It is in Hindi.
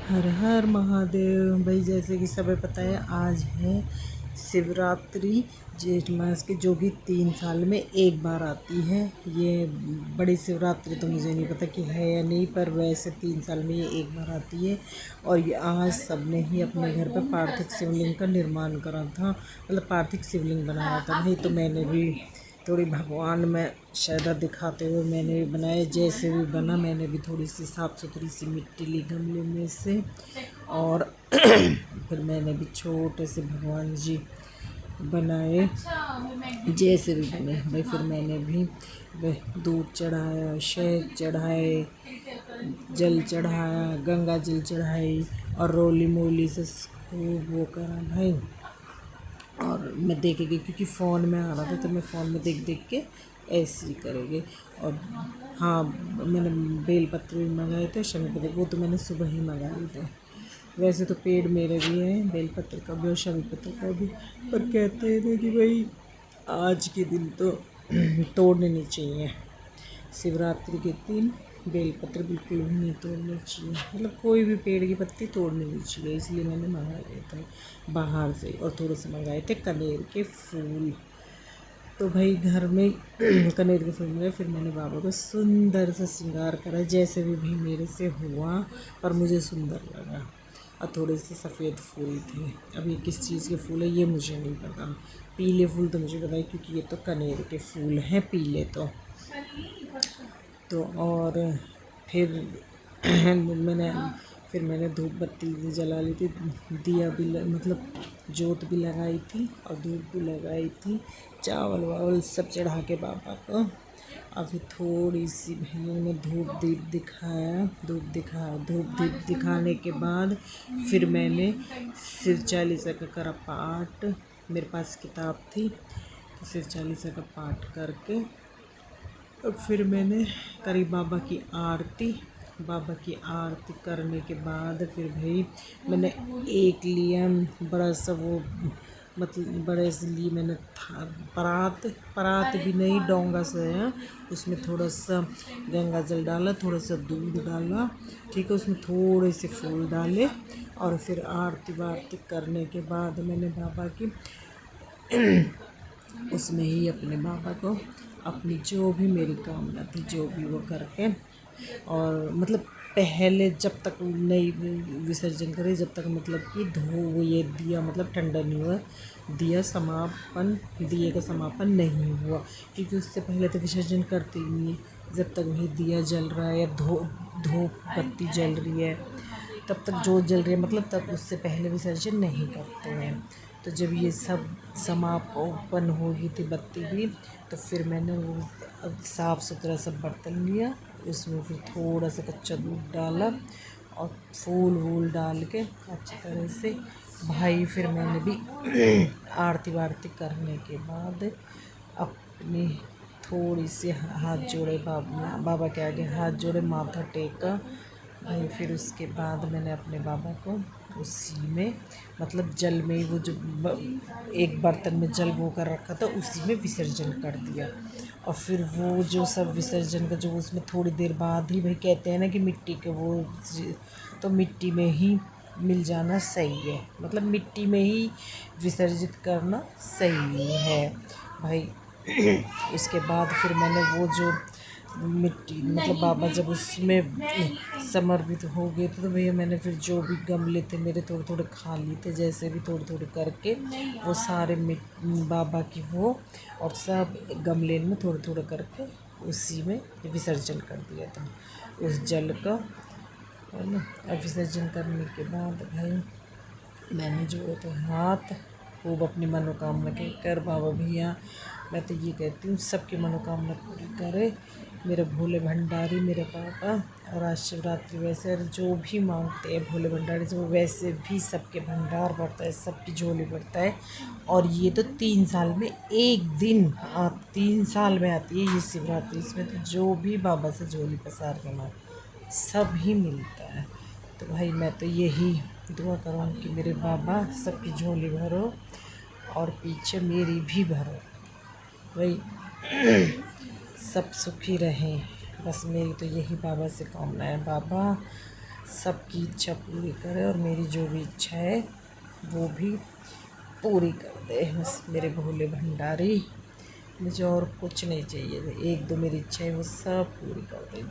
हर हर महादेव। भाई जैसे कि सबे पता है आज है शिवरात्रि जेठ मास की, जो कि 3 साल में एक बार आती है। ये बड़ी शिवरात्रि तो मुझे नहीं पता कि है या नहीं, पर वैसे 3 साल में ये एक बार आती है। और ये आज सबने ही अपने घर पे पार्थिव शिवलिंग का निर्माण करा था, मतलब पार्थिव शिवलिंग बनाया था। भाई तो मैंने भी थोड़ी भगवान में श्रद्धा दिखाते हुए मैंने भी बनाया, जैसे भी बना मैंने भी थोड़ी सी साफ़ सुथरी सी मिट्टी ली गमले में से, और फिर मैंने भी छोटे से भगवान जी बनाए, जैसे भी बने। भाई फिर मैंने भी दूध चढ़ाया, शहद चढ़ाए, जल चढ़ाया, गंगा जल चढ़ाई, और रोली मोली से खूब वो करा भाई। और मैं देखेगी क्योंकि फ़ोन में आ रहा था, तो मैं फ़ोन में देख देख के ऐसे ही करेंगे। और हाँ, मैंने बेलपत्र भी मंगाए थे, शमी पत्र वो तो मैंने सुबह ही मंगाए थे। वैसे तो पेड़ मेरे भी हैं, बेलपत्र का भी और शमी पत्र का भी, पर कहते हैं कि भाई आज के दिन तो तोड़ने नहीं चाहिए। शिवरात्रि के दिन बेलपत्र बिल्कुल भी नहीं तोड़ने चाहिए, मतलब कोई भी पेड़ की पत्ती तोड़नी नहीं चाहिए। इसलिए मैंने मंगाए थे बाहर से, और थोड़े से मंगाए थे कनेर के फूल। तो भाई घर में कनेर के फूल में फिर मैंने बाबा को सुंदर सा श्रृंगार करा, जैसे भी भाई मेरे से हुआ, पर मुझे सुंदर लगा। और थोड़े से सफ़ेद फूल थे। अब ये किस चीज़ के फूल है ये मुझे नहीं पता। पीले फूल तो मुझे पता है, क्योंकि ये तो कनेर के फूल हैं पीले तो और फिर मैंने मैंने धूप बत्ती भी जला ली थी, दिया भी मतलब जोत भी लगाई थी, और धूप भी लगाई थी, चावल वावल सब चढ़ा के बाबा को। और फिर थोड़ी सी भैया ने धूप दीप दिखाया, धूप दीप दिखाने के बाद फिर मैंने सिर चालीसा का करा पाठ। मेरे पास किताब थी, तो सिर चालीसा का पाठ करके फिर मैंने करी बाबा की आरती। बाबा की आरती करने के बाद फिर भाई मैंने एक लिया बड़ा सा वो, मतलब बड़े से लिए मैंने परात परात भी नहीं, डोंगा से है, उसमें थोड़ा सा गंगा जल डाला, थोड़ा सा दूध डाला, ठीक है, उसमें थोड़े से फूल डाले। और फिर आरती वारती करने के बाद मैंने बाबा की उसमें ही अपने बाबा को अपनी जो भी मेरी कामना थी, जो भी वो करके, और मतलब पहले जब तक नहीं विसर्जन करे, जब तक मतलब कि धो ये दिया मतलब ठंडा नहीं हुआ, दिए का समापन नहीं हुआ, क्योंकि उससे पहले तो विसर्जन करते ही नहीं है। जब तक वही दिया जल रहा है या धूप बत्ती जल रही है, तब तक जोत जल रही है, मतलब तब उससे पहले विसर्जन नहीं करते हैं। तो जब ये सब समापन हो गई थी बत्ती भी, तो फिर मैंने वो साफ़ सुथरा सब बर्तन लिया, उसमें फिर थोड़ा सा कच्चा दूध डाला, और फूल वूल डाल के अच्छी तरह से भाई फिर मैंने भी आरती वारती करने के बाद अपनी थोड़ी सी हाथ जोड़े, बाबा के आगे हाथ जोड़े, माथा टेका भाई। फिर उसके बाद मैंने अपने बाबा को उसी में मतलब जल में वो जो एक बर्तन में जल वो कर रखा था, उसी में विसर्जन कर दिया। और फिर वो जो सब विसर्जन का जो उसमें थोड़ी देर बाद ही भाई कहते हैं ना कि मिट्टी के वो, तो मिट्टी में ही मिल जाना सही है, मतलब मिट्टी में ही विसर्जित करना सही है भाई। उसके बाद फिर मैंने वो जो मिट्टी मतलब बाबा जब उसमें समर्पित हो गए थे, तो भैया मैंने फिर जो भी गमले थे मेरे थोड़े थोड़े खाली थे, जैसे भी थोड़े थोड़े करके वो सारे बाबा की वो, और सब गमले में थोड़े थोड़े करके उसी में विसर्जन कर दिया था उस जल का, है ना। और विसर्जन करने के बाद भाई मैंने जो तो हाथ खूब अपनी मनोकामना के कर, बाबा भैया मैं तो ये कहती हूँ सबकी मनोकामना पूरी करे मेरे भोले भंडारी, मेरे पापा। और आज शिवरात्रि वैसे जो भी मांगते हैं भोले भंडारी से, वो वैसे भी सबके भंडार बढ़ता है, सबकी झोली बढ़ता है। और ये तो 3 साल में एक दिन 3 साल में आती है ये शिवरात्रि, इसमें तो जो भी बाबा से झोली पसार के मांग सब ही मिलता है। तो भाई मैं तो यही दुआ करूँ कि मेरे बाबा सबकी झोली भरो, और पीछे मेरी भी भरो भाई, सब सुखी रहें। बस मेरी तो यही बाबा से कामना है। बाबा सबकी इच्छा पूरी करे और मेरी जो भी इच्छा है वो भी पूरी कर दे। बस मेरे भोले भंडारी, मुझे और कुछ नहीं चाहिए। एक दो मेरी इच्छा है वो सब पूरी कर दे।